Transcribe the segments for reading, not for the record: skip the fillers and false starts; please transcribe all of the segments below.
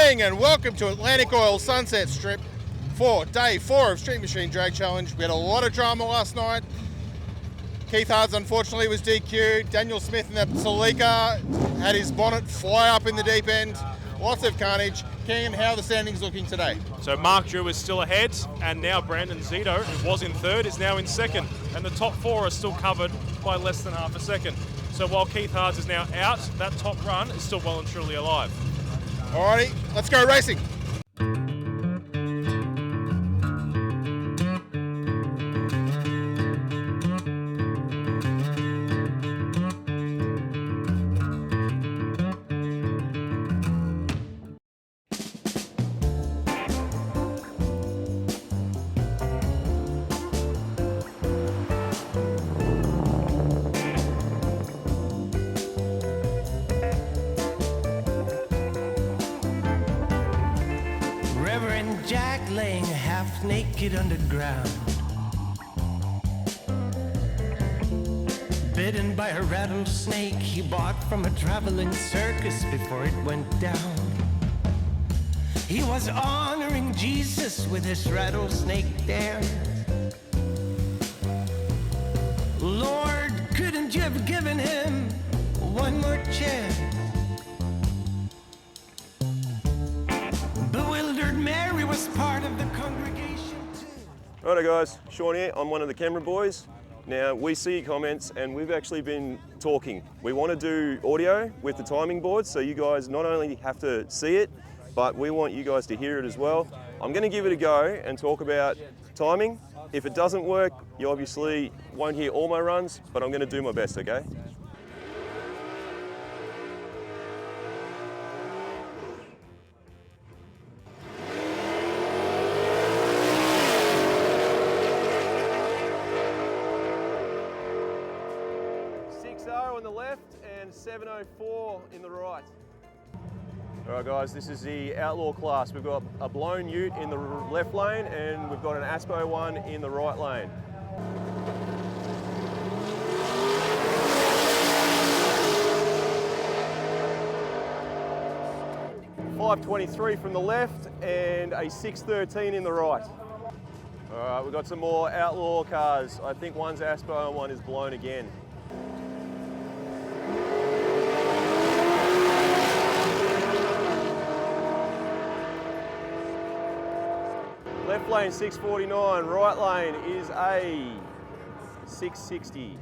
morning and welcome to Atlantic Oil Sunset Strip for day 4 of Street Machine Drag Challenge. We had a lot of drama last night. Keith Hards unfortunately was DQ'd. Daniel Smith in the Salika had his bonnet fly up in the deep end. Lots of carnage. Keegan, how are the standings looking today? So Mark Drew is still ahead, and now Brandon Zito, who was in third, is now in second. And the top 4 are still covered by less than half a second. So while Keith Hards is now out, that top run is still well and truly alive. Alrighty, let's go racing. Naked underground, bitten by a rattlesnake he bought from a traveling circus before it went down. He was honoring Jesus with his rattlesnake dance. Lord, couldn't you have given him one more chance? Bewildered Mary was part of the congregation. Righto guys, Sean here, I'm one of the camera boys. Now we see your comments and we've actually been talking. We want to do audio with the timing board so you guys not only have to see it, but we want you guys to hear it as well. I'm going to give it a go and talk about timing. If it doesn't work, you obviously won't hear all my runs, but I'm going to do my best, okay? On the left and 704 in the right. All right guys, this is the Outlaw class. We've got a blown ute in the left lane and we've got an Aspo one in the right lane. .523 from the left and a 613 in the right. All right, we've got some more Outlaw cars. I think one's Aspo and one is blown again. Left lane 649, right lane is a 660.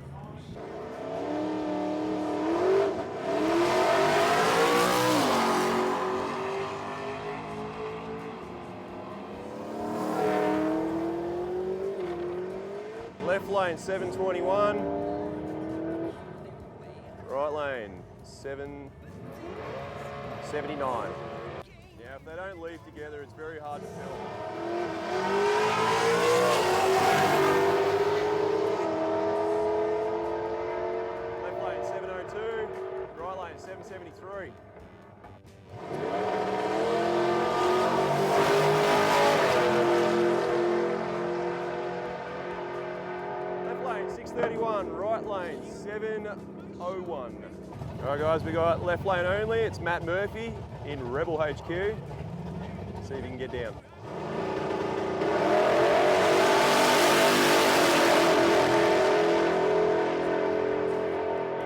Left lane 721, right lane 779. Now if they don't leave together, it's very hard to film. Left lane 702, right lane 773. Left lane 631, right lane 701. All right guys, we got left lane only. It's Matt Murphy in Rebel HQ. See if you can get down. He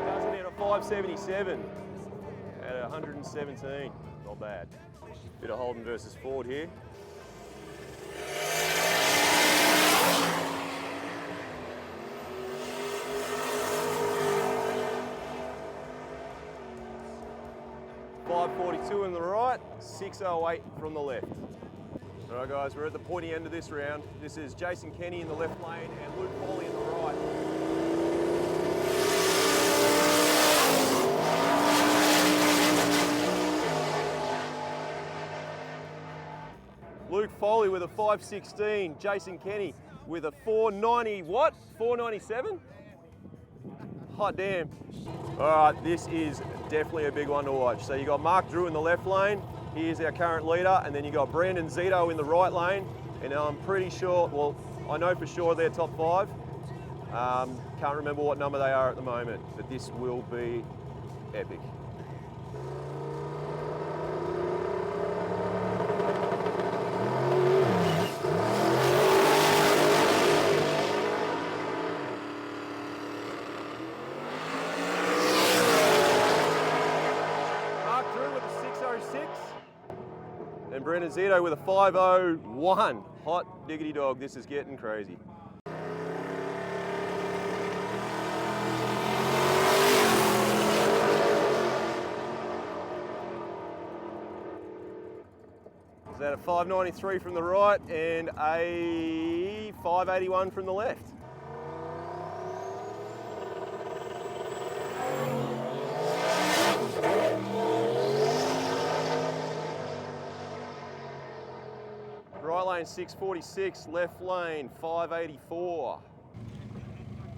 does it in a 577 at 117. Not bad. Bit of Holden versus Ford here. .542 in the right, 608 from the left. All right guys, we're at the pointy end of this round. This is Jason Kenny in the left lane and Luke Foley in the right. Luke Foley with a 516, Jason Kenny with a 490, what? 497? Hot damn. All right, this is definitely a big one to watch. So you got Mark Drew in the left lane. He is our current leader. And then you got Brandon Zito in the right lane. And I'm pretty sure, well, I know for sure they're top 5. Can't remember what number they are at the moment, but this will be epic. Brendan Zito with a 5:01. Hot diggity dog, this is getting crazy. Is that a 5:93 from the right and a 5:81 from the left? Right lane 6:46, left lane 5:84.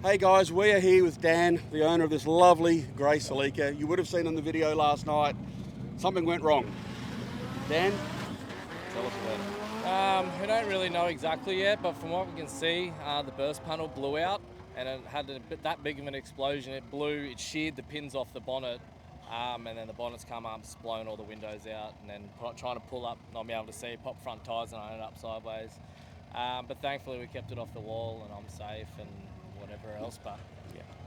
Hey guys, we are here with Dan, the owner of this lovely grey Celica. You would have seen in the video last night, something went wrong. Dan, tell us about it. We don't really know exactly yet, but from what we can see, the burst panel blew out and it had that big of an explosion. It sheared the pins off the bonnet, and then the bonnet's come up, it's blown all the windows out, and then trying to pull up, not be able to see, pop front tyres, and I ended up sideways. But thankfully we kept it off the wall and I'm safe and whatever else, but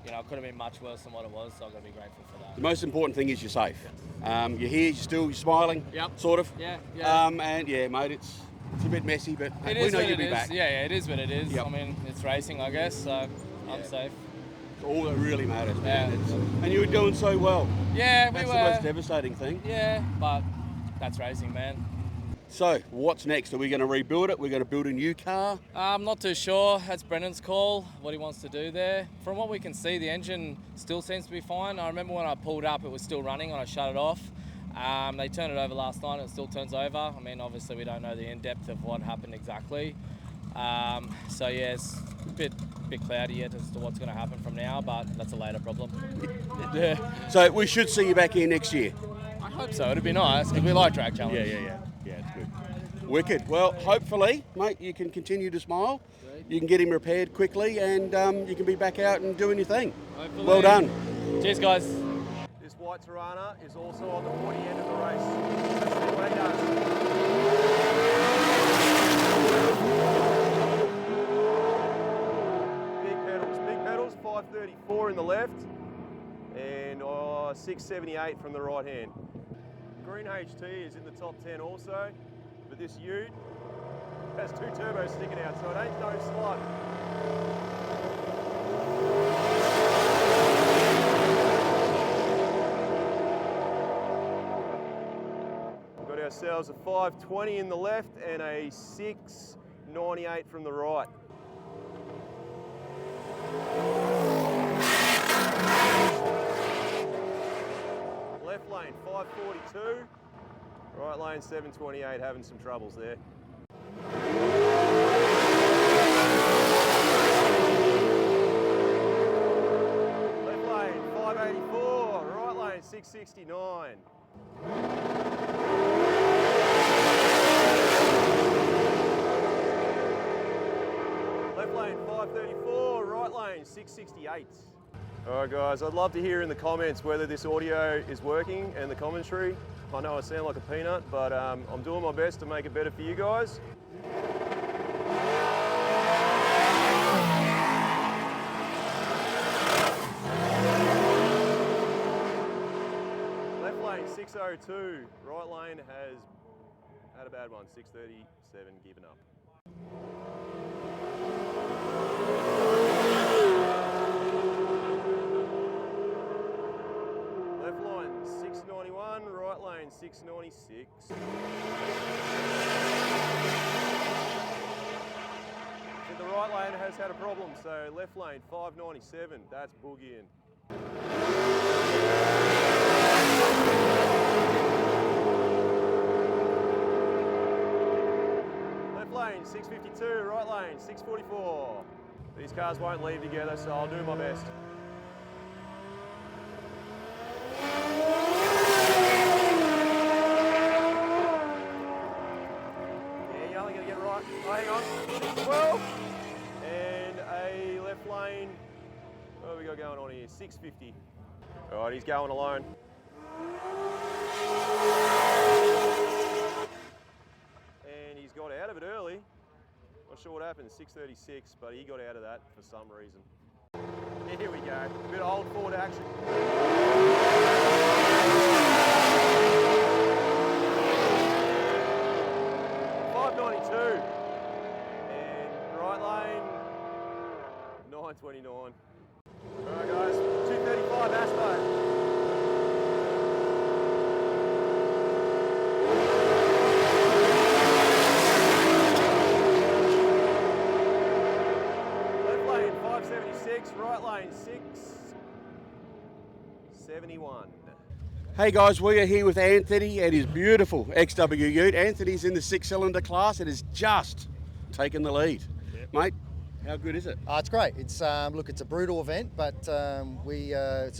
you know, it could have been much worse than what it was, so I've got to be grateful for that. The most important thing is you're safe. You're here, you're smiling, Yep. sort of. Yeah, yeah. And yeah, mate, it's a bit messy, but It we is know what you'll it be is. back. Yeah, it is what it is. Yep. I mean, it's racing, I guess, so I'm safe. All that really matters, man. Yeah. And you were doing so well. Yeah, That's we the were. most devastating thing. Yeah, but that's racing, man. So, what's next? Are we going to rebuild it? We're going to build a new car? I'm not too sure. That's Brendan's call, what he wants to do there. From what we can see, the engine still seems to be fine. I remember when I pulled up, it was still running and I shut it off. They turned it over last night and it still turns over. I mean, obviously we don't know the in-depth of what happened exactly. So yeah, it's a bit cloudy yet as to what's going to happen from now, but that's a later problem. Yeah. So, we should see you back here next year? I hope so. It'd be nice because we like Drag Challenge. Yeah, it's good. Wicked. Well, hopefully, mate, you can continue to smile. You can get him repaired quickly and you can be back out and doing your thing. Hopefully. Well done. Cheers, guys. This white Tirana is also on the pointy end of the race. Let's see what he does. Big pedals, 5:34 in the left and 6:78 from the right hand. Green HT is in the top 10 also, but this ute has two turbos sticking out, so it ain't no slug. We've got ourselves a 5:20 in the left and a 6:98 from the right. Left lane 5:42, right lane 7:28, having some troubles there. Left lane 5:84, right lane 6:69. Left lane 5:34, right lane 6:68. All right, guys, I'd love to hear in the comments whether this audio is working and the commentary. I know I sound like a peanut, but I'm doing my best to make it better for you guys. Left lane 6:02, right lane has had a bad one, 6:37, given up. Left line 6:91, right lane 6:96. The right lane has had a problem, so left lane 5:97, that's boogieing. Left lane 6:52, right lane 6:44. These cars won't leave together, so I'll do my best. Yeah, you're only going to get right. Oh, hang on. 6:12. And a left lane. What have we got going on here? 6:50. All right, he's going alone. And he's got out of it early. Not sure what happened, 6:36, but he got out of that for some reason. Here we go, a bit of old Ford action. Right lane, 9:29. All right, guys, 2:35 Aspo. Left lane, 576. Right lane, 671. Hey guys, we are here with Anthony and his beautiful XW ute. Anthony's in the 6-cylinder class and has just taken the lead. Mate, how good is it? It's great. It's look, it's a brutal event, but it's a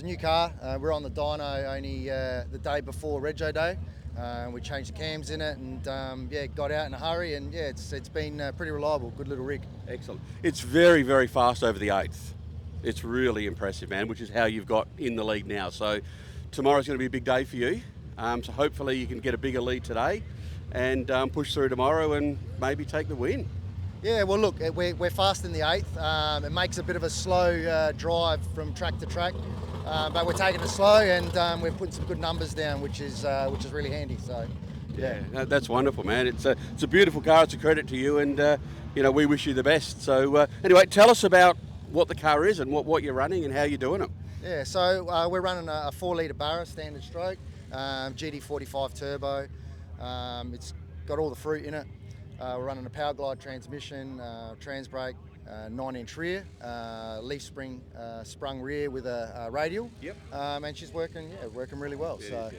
new car. We're on the dyno only the day before Rego Day. We changed the cams in it and got out in a hurry, and it's been pretty reliable. Good little rig. Excellent. It's very, very fast over the 8th. It's really impressive, man, which is how you've got in the lead now. So tomorrow's going to be a big day for you. So hopefully you can get a bigger lead today and push through tomorrow and maybe take the win. Yeah, well, look, we're fast in the 8th. It makes a bit of a slow drive from track to track, but we're taking it slow and we're putting some good numbers down, which is really handy. So, yeah, that's wonderful, man. It's a beautiful car. It's a credit to you, and we wish you the best. So anyway, tell us about what the car is and what you're running and how you're doing it. Yeah, so we're running a 4-litre Barra standard stroke, GD45 turbo. It's got all the fruit in it. We're running a power glide transmission, trans brake, 9-inch rear, leaf spring sprung rear with a radial. Yep. And she's working really well. So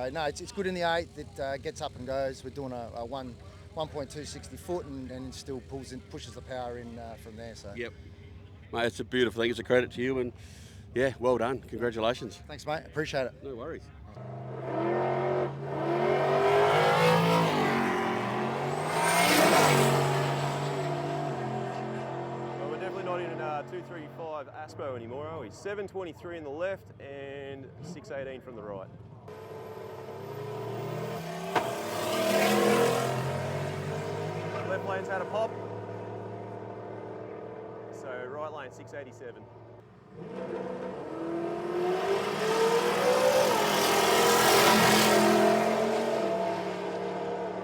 no, it's good in the 8th. It gets up and goes. We're doing a 1.260 foot and it still pushes the power in from there. So. Yep. Mate, it's a beautiful thing. It's a credit to you, and yeah, well done. Congratulations. Thanks, mate. Appreciate it. No worries. Well, we're definitely not in 235 Aspo anymore, are we? 723 in the left and 618 from the right. Left lane's had a pop. So right lane 687.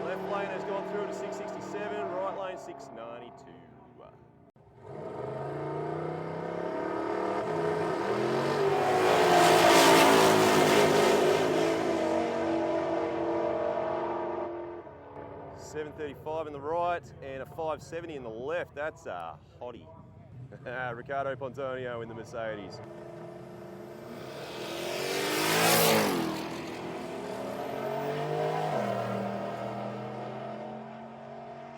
Left lane has gone through to 667, right lane 692. .735 in the right and a 570 in the left. That's a hottie. Ricardo Pontonio in the Mercedes.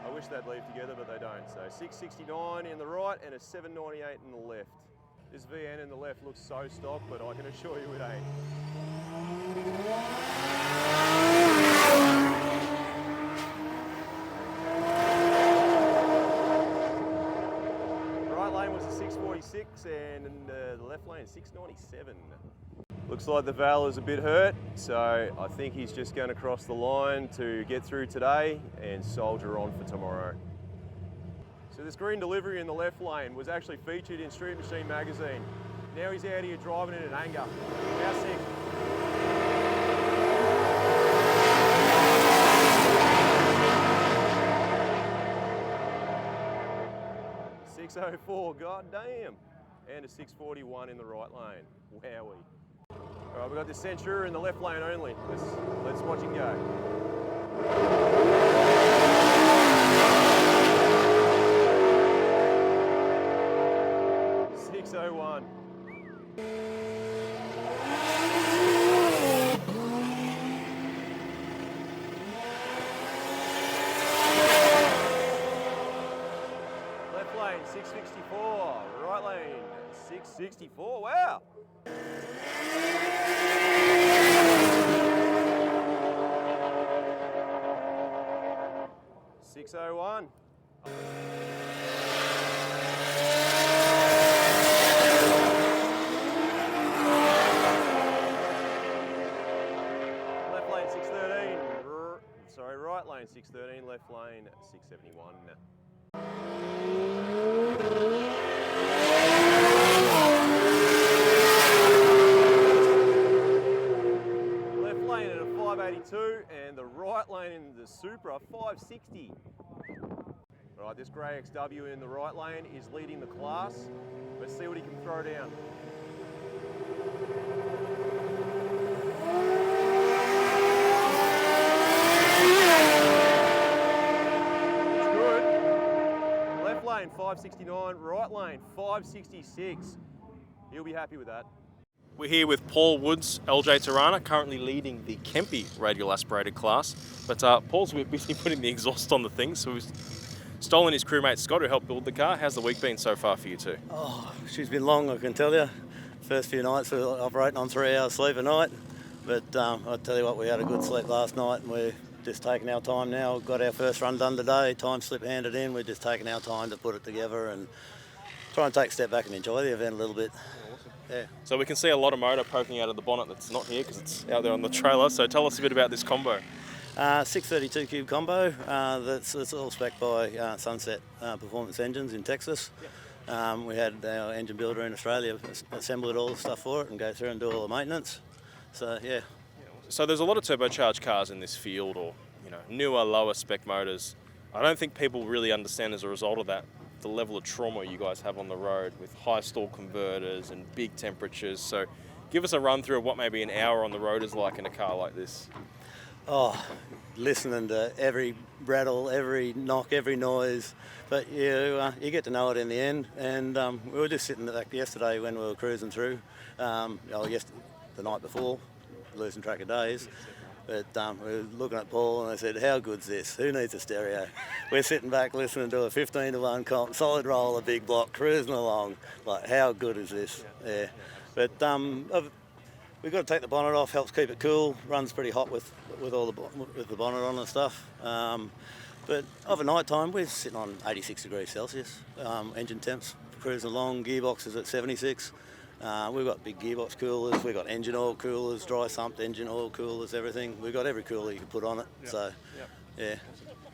I wish they'd leave together, but they don't. So 669 in the right and a 798 in the left. This VN in the left looks so stock, but I can assure you it ain't. Was a 646 and the left lane 697. Looks like the Val is a bit hurt, so I think he's just going to cross the line to get through today and soldier on for tomorrow. So this green delivery in the left lane was actually featured in Street Machine magazine. Now he's out here driving it in anger. How sick. 604, god damn. And a 641 in the right lane. Wowie. All right, we've got this Centura in the left lane only. Let's watch him go. .601. Left lane 664, right lane 664. Wow. 601. Left lane 613. Sorry, right lane 613, left lane 671. Left lane at a 582 and the right lane in the Supra 560. All right, this grey XW in the right lane is leading the class. Let's see what he can throw down. It's good. Left lane, 569. Right lane, 566. He'll be happy with that. We're here with Paul Woods, LJ Tirana, currently leading the Kemppi radial aspirated class. But Paul's a bit busy putting the exhaust on the thing, so we've stolen his crewmate Scott, who helped build the car. How's the week been so far for you two? Oh, she's been long, I can tell you. First few nights we were operating on 3 hours sleep a night. But I'll tell you what, we had a good sleep last night and we're just taking our time now. We've got our first run done today, time slip handed in. We're just taking our time to put it together and try and take a step back and enjoy the event a little bit. Yeah. So we can see a lot of motor poking out of the bonnet that's not here because it's out there on the trailer. So tell us a bit about this combo. 632 cube combo, that's all spec'd by Sunset Performance Engines in Texas. We had our engine builder in Australia assemble all the stuff for it and go through and do all the maintenance. So yeah. So there's a lot of turbocharged cars in this field, or newer, lower spec motors. I don't think people really understand as a result of that the level of trauma you guys have on the road with high stall converters and big temperatures. So give us a run through of what maybe an hour on the road is like in a car like this. Oh, listening to every rattle, every knock, every noise, but you get to know it in the end. And we were just sitting back yesterday when we were cruising through, the night before, losing track of days. But we were looking at Paul and I said, how good's this? Who needs a stereo? We're sitting back listening to a 15-to-1 comp, solid roll, a big block, cruising along. Like, how good is this? Yeah. But we've got to take the bonnet off, helps keep it cool, runs pretty hot with the bonnet on and stuff. But over night time, we're sitting on 86 degrees Celsius. Engine temps cruising along, gearbox is at 76. We've got big gearbox coolers, we've got engine oil coolers, dry sumped engine oil coolers, everything. We've got every cooler you can put on it. Yep. So, yeah.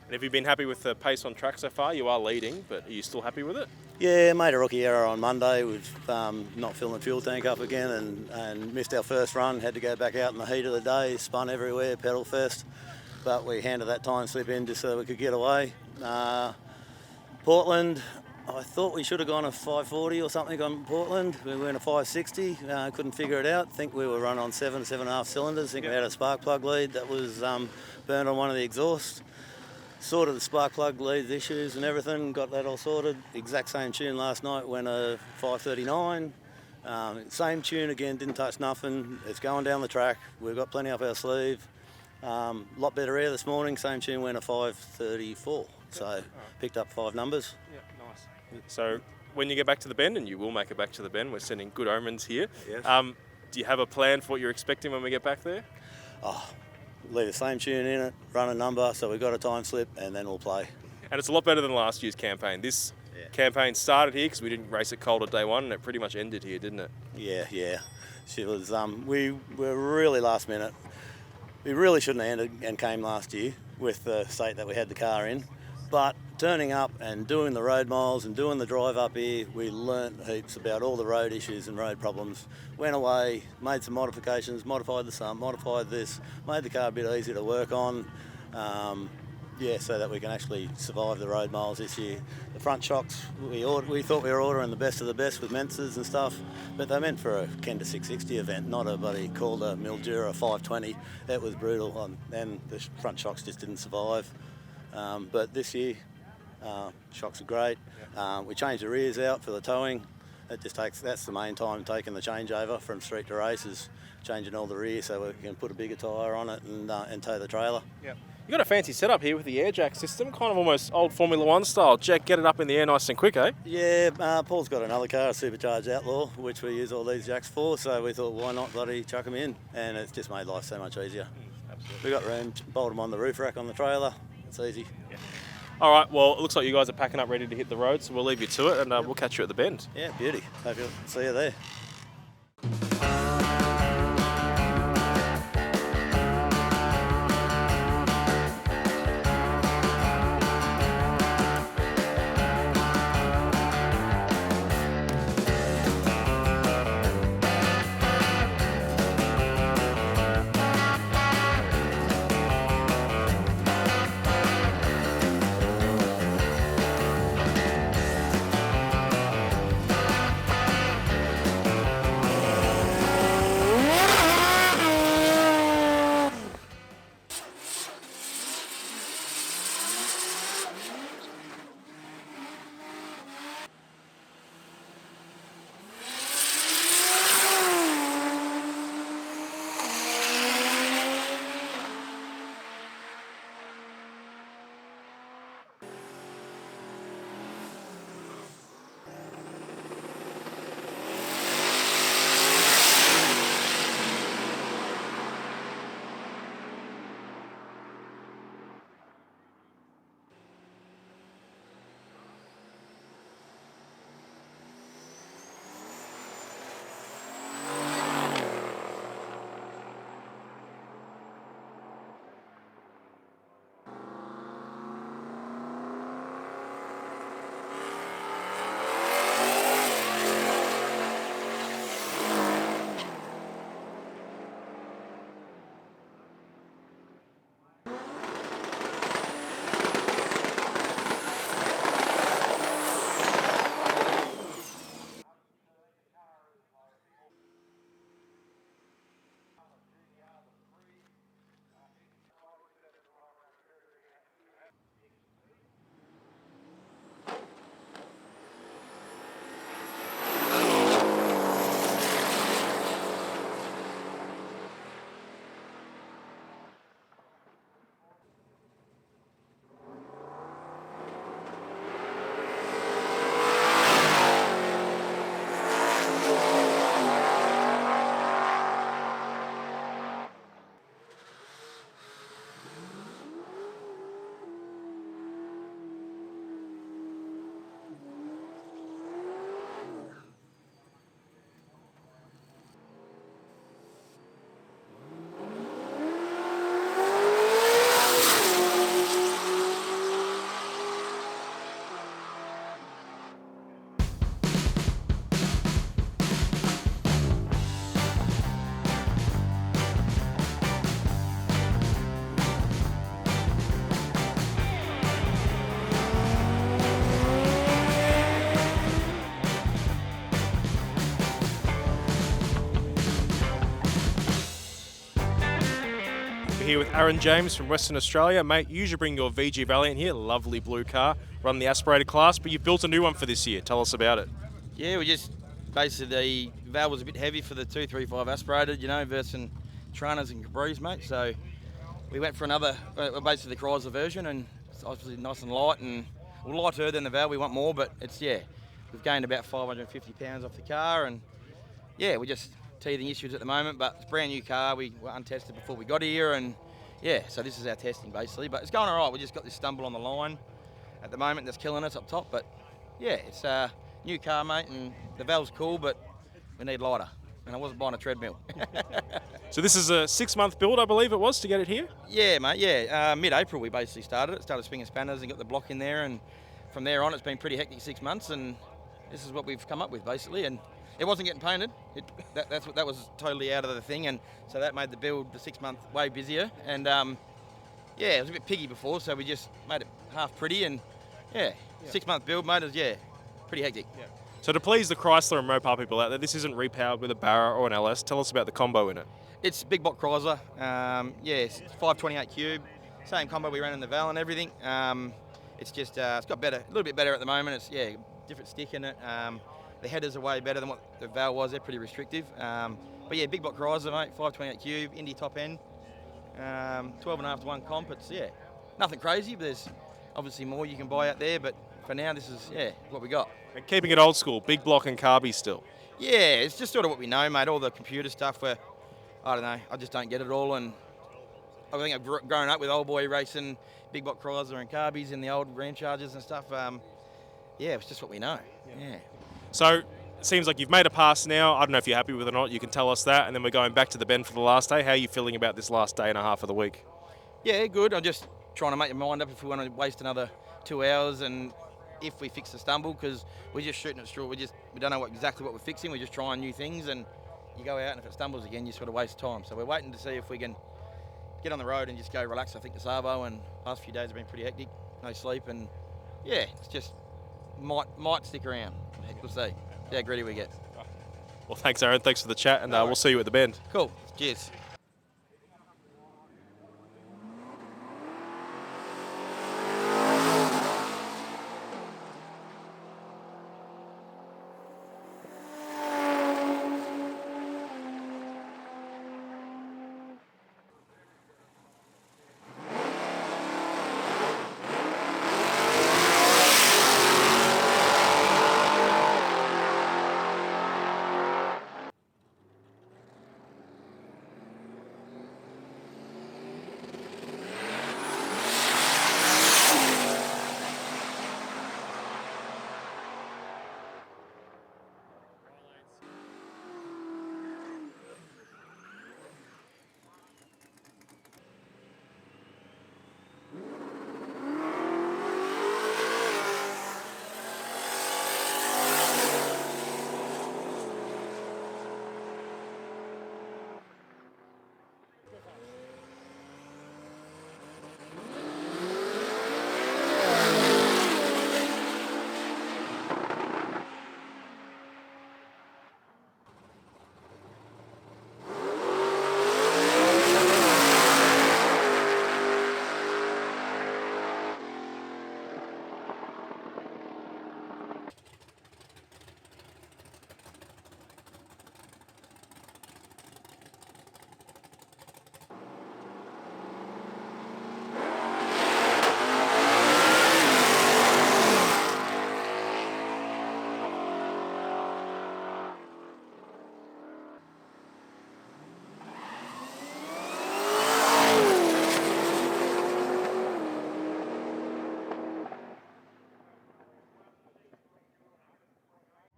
And have you been happy with the pace on track so far? You are leading, but are you still happy with it? Yeah, made a rookie error on Monday. We've not filling the fuel tank up again and missed our first run. Had to go back out in the heat of the day, spun everywhere, pedal first. But we handed that time slip in just so we could get away. Portland, I thought we should have gone a 540 or something on Portland. We went a 560, couldn't figure it out. Think we were running on 7.5 cylinders. Think we had a spark plug lead that was burned on one of the exhausts. Sorted the spark plug lead issues and everything, got that all sorted. Exact same tune last night, went a 539. Same tune again, didn't touch nothing. It's going down the track. We've got plenty up our sleeve. Lot better air this morning, same tune went a 534. So picked up 5 numbers. Yeah, nice. So when you get back to the bend, and you will make it back to the bend, we're sending good omens here. Yes. Do you have a plan for what you're expecting when we get back there? Leave the same tune in it, run a number, so we've got a time slip, and then we'll play. And it's a lot better than last year's campaign. This campaign started here because we didn't race it cold at day one, and it pretty much ended here, didn't it? Yeah. She was. We were really last minute. We really shouldn't have ended and came last year with the state that we had the car in. But turning up and doing the road miles and doing the drive up here, we learnt heaps about all the road issues and road problems. Went away, made some modifications, modified the sump, modified this, made the car a bit easier to work on. So that we can actually survive the road miles this year. The front shocks, we thought we were ordering the best of the best with Menses and stuff, but they're meant for a Kenda 660 event, not a buddy called a Mildura 520. It was brutal, and the front shocks just didn't survive. But this year, shocks are great. We changed the rears out for the towing. That's the main time taking the changeover from street to race is changing all the rear so we can put a bigger tyre on it and tow the trailer. Yep. You've got a fancy setup here with the air jack system, kind of almost old Formula One style. Jack, get it up in the air nice and quick, eh? Yeah, Paul's got another car, a supercharged Outlaw, which we use all these jacks for, so we thought, why not bloody chuck them in? And it's just made life so much easier. Absolutely. We've got room, bolt them on the roof rack on the trailer. It's easy. Yeah. All right, well, it looks like you guys are packing up ready to hit the road, so we'll leave you to it, and we'll catch you at the bend. Yeah, beauty. Hope you'll see you there. here with Aaron James from Western Australia. Mate, you usually bring your VG Valiant here, lovely blue car, run the aspirated class, but you've built a new one for this year. Tell us about it. Yeah, we just basically, the valve was a bit heavy for the 235 aspirated, you know, versus Trainers and Capris, mate. So we went for another, basically the Chrysler version, and it's obviously nice and light, and lighter than the valve. We want more, but it's, yeah, we've gained about 550 pounds off the car, and yeah, we're just teething issues at the moment, but it's a brand new car. We were untested before we got here, and yeah, so this is our testing basically, but it's going all right. We just got this stumble on the line at the moment that's killing us up top, but yeah, it's a new car, mate, and the valve's cool, but we need lighter, and I wasn't buying a treadmill. So this is a 6-month build, I believe it was, to get it here? Yeah, mate, yeah. Mid-April we basically started it, started spinning spanners and got the block in there, and from there on it's been pretty hectic 6 months, and this is what we've come up with basically, and it wasn't getting painted. That was totally out of the thing, and so that made the build, the 6 month, way busier, and yeah, it was a bit piggy before, so we just made it half pretty, and yeah. 6 month build, mate, is, yeah, pretty hectic. Yeah. So to please the Chrysler and Mopar people out there, this isn't repowered with a Barra or an LS. Tell us about the combo in it. It's big block Chrysler, yeah, it's 528 cube, same combo we ran in the Val and everything. It's just, it's got better, a little bit better at the moment. It's, yeah, different stick in it. The headers are way better than what the Val was. They're pretty restrictive. But yeah, big block Chrysler, mate, 528 cube, Indy top end, 12.5 to 1 comp. It's, yeah, nothing crazy, but there's obviously more you can buy out there, but for now, this is, yeah, what we got. And keeping it old school, big block and carby still. Yeah, it's just sort of what we know, mate. All the computer stuff where, I don't know, I just don't get it all, and I think I've grown up with old boy racing, big block Chrysler and carbies in the old Ram Chargers and stuff. Yeah, it's just what we know, yeah. So it seems like you've made a pass now. I don't know if you're happy with it or not. You can tell us that, and then we're going back to the bend for the last day. How are you feeling about this last day and a half of the week? Yeah, good. I'm just trying to make my mind up if we want to waste another 2 hours, and if we fix the stumble, because we're just shooting at straw. We don't know exactly what we're fixing. We're just trying new things, and you go out, and if it stumbles again, you sort of waste time. So we're waiting to see if we can get on the road and just go relax. I think the Savo and last few days have been pretty hectic, no sleep, and yeah, it's just might stick around. We'll see how greedy we get. Well, thanks, Aaron. Thanks for the chat, and we'll see you at the bend. Cool. Cheers.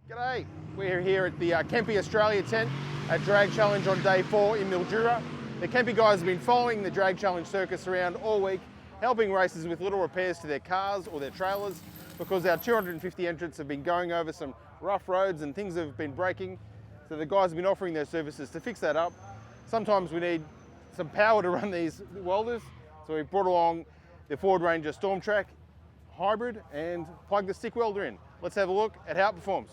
G'day, we're here at the Kemppi Australia tent at Drag Challenge on day 4 in Mildura. The Kemppi guys have been following the Drag Challenge circus around all week, helping racers with little repairs to their cars or their trailers, because our 250 entrants have been going over some rough roads and things have been breaking. So the guys have been offering their services to fix that up. Sometimes we need some power to run these welders, so we brought along the Ford Ranger Storm Track hybrid and plug the stick welder in. Let's have a look at how it performs.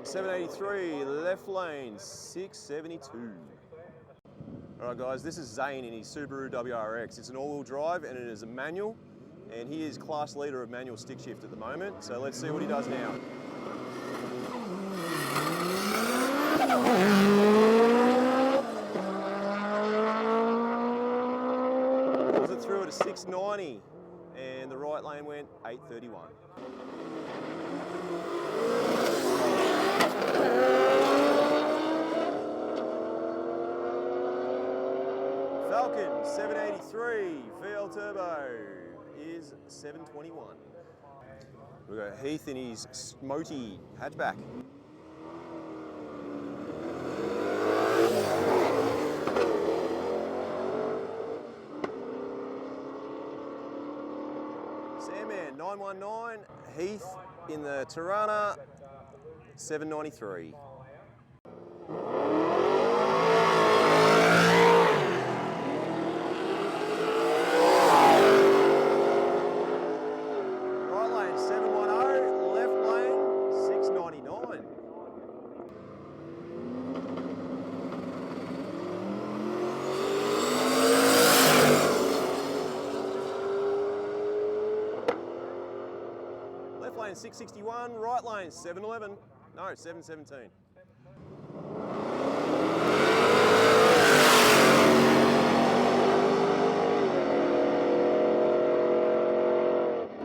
783, left lane, 672. All right, guys, this is Zane in his Subaru WRX. It's an all-wheel drive and it is a manual, and he is class leader of manual stick shift at the moment. So let's see what he does now. Pulls it through at a 690, and the right lane went 831. Falcon 783 VL Turbo is 721. We've got Heath in his Smoty hatchback. Sandman 919, Heath in the Tirana 793. Left lane 661, right lane 711, no, 717.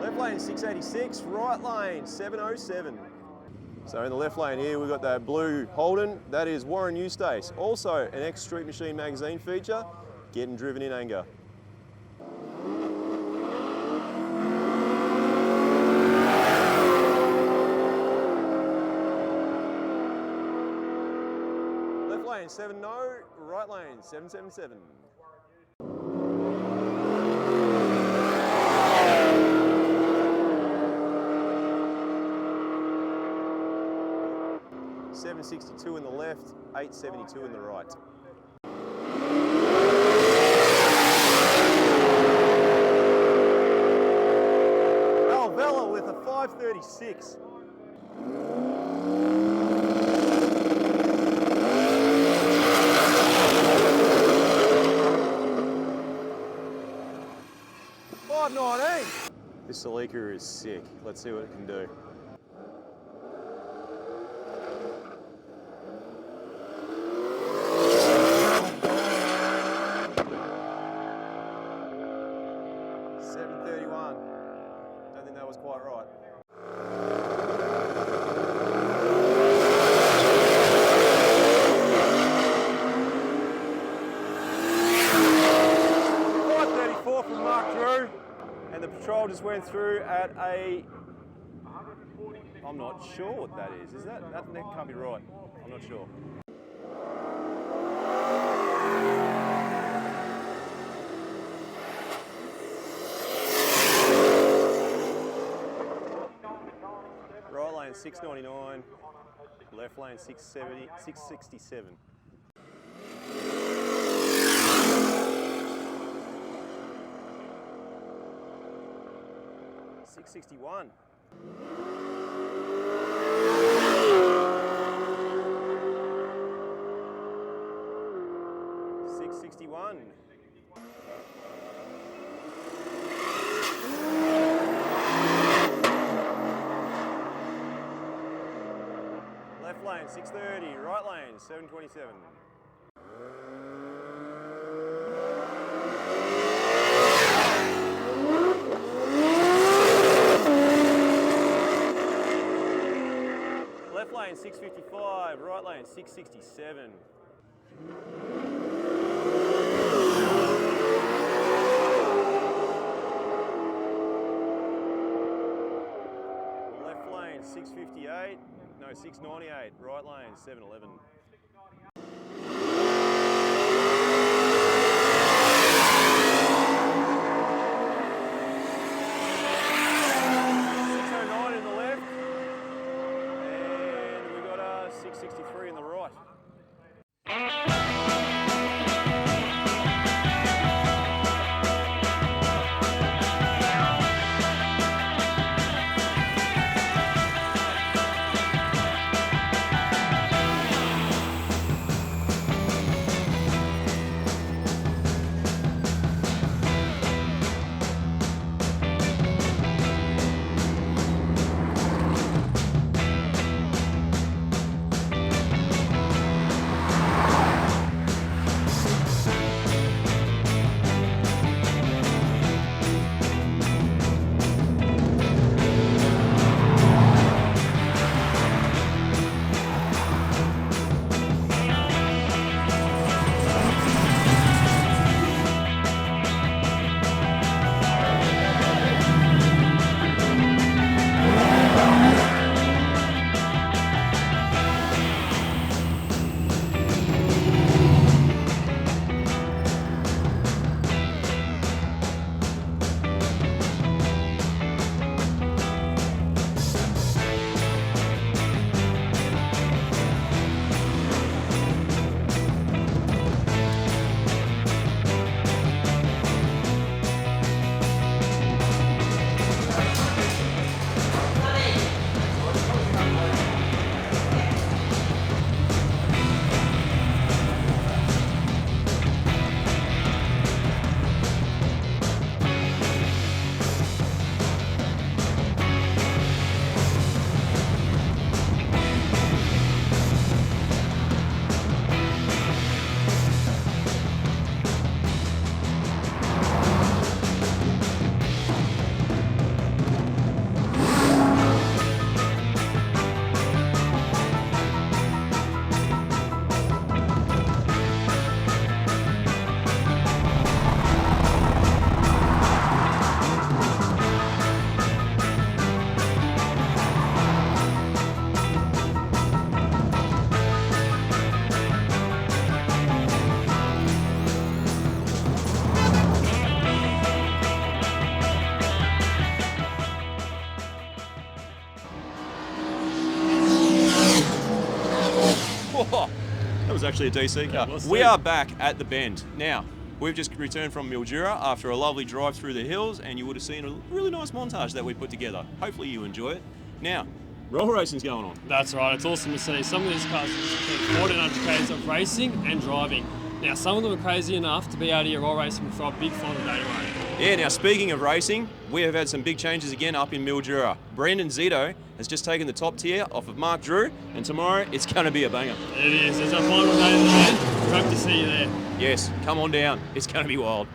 Left lane 686, right lane 707. So in the left lane here we've got that blue Holden, that is Warren Eustace. Also an ex-Street Machine magazine feature, getting driven in anger. Lane 70, right lane 777. $762 in the left, $872 in the right. Alvela with a 536. This Celica is sick. Let's see what it can do. $731. Don't think that was quite right. $534 from Mark Drew. And the patrol just went through at a, I'm not sure what that is. Is that can't be right. I'm not sure. Right lane 699, left lane 670, 667. 661. 661. Left lane 630, right lane 727. Left lane 655, right lane 667. Left lane 658, no 698, right lane 711. In the left, and we got a 663 in the right. was actually a DC car. We are back at the bend. Now, we've just returned from Mildura after a lovely drive through the hills, and you would have seen a really nice montage that we put together. Hopefully you enjoy it. Now, roller racing's going on. That's right, it's awesome to see. Some of these cars have 1400 k's of racing and driving. Now, some of them are crazy enough to be out here roll racing for a big final day away. Yeah, now speaking of racing, we have had some big changes again up in Mildura. Brandon Zito has just taken the top tier off of Mark Drew, and tomorrow it's going to be a banger. It is. It's our final day of the event. We hope to see you there. Yes, come on down. It's going to be wild.